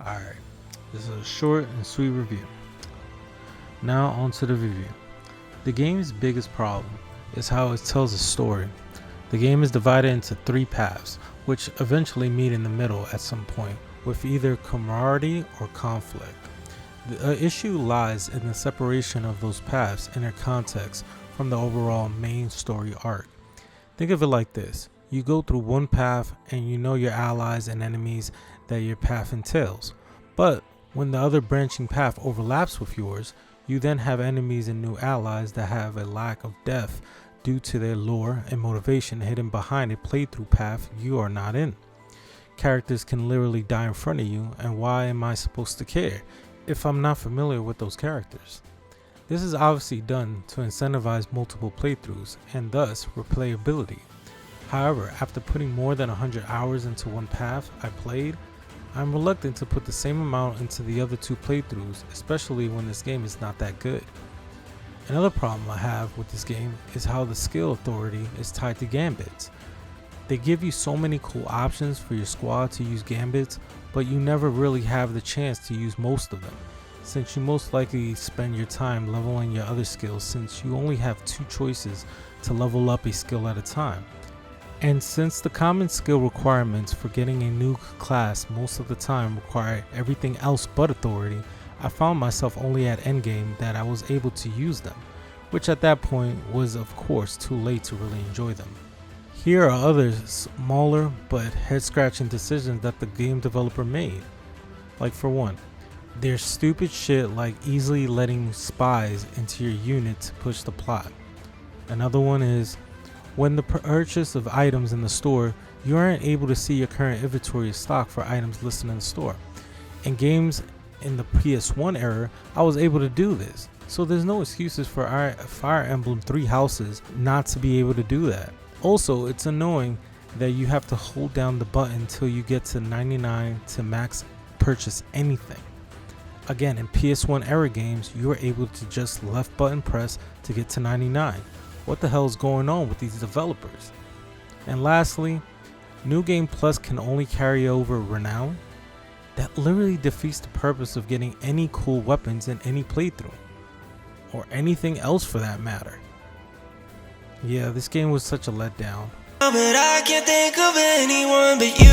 Alright, this is a short and sweet review. Now on to the review. The game's biggest problem is how it tells a story. The game is divided into 3 paths, which eventually meet in the middle at some point, with either camaraderie or conflict. The issue lies in the separation of those paths and their context from the overall main story arc. Think of it like this. You go through one path and you know your allies and enemies that your path entails. But when the other branching path overlaps with yours, you then have enemies and new allies that have a lack of depth due to their lore and motivation hidden behind a playthrough path you are not in. Characters can literally die in front of you, and why am I supposed to care if I'm not familiar with those characters? This is obviously done to incentivize multiple playthroughs and thus replayability. However, after putting more than 100 hours into one path I played, I'm reluctant to put the same amount into the other 2 playthroughs, especially when this game is not that good. Another problem I have with this game is how the skill authority is tied to gambits. They give you so many cool options for your squad to use gambits, but you never really have the chance to use most of them, since you most likely spend your time leveling your other skills, since you only have 2 choices to level up a skill at a time. And since the common skill requirements for getting a new class most of the time require everything else but authority, I found myself only at endgame that I was able to use them, which at that point was of course too late to really enjoy them. Here are other smaller but head-scratching decisions that the game developer made. Like for one, there's stupid shit like easily letting spies into your unit to push the plot. Another one is, when the purchase of items in the store, you aren't able to see your current inventory of stock for items listed in the store. In games in the PS1 era, I was able to do this, so there's no excuses for Fire Emblem Three Houses not to be able to do that. Also, it's annoying that you have to hold down the button until you get to 99 to max purchase anything. Again, in PS1 era games, you were able to just left button press to get to 99. What the hell is going on with these developers? And lastly, New Game Plus can only carry over Renown. That literally defeats the purpose of getting any cool weapons in any playthrough, or anything else for that matter. Yeah, this game was such a letdown. But I can't think of anyone but you.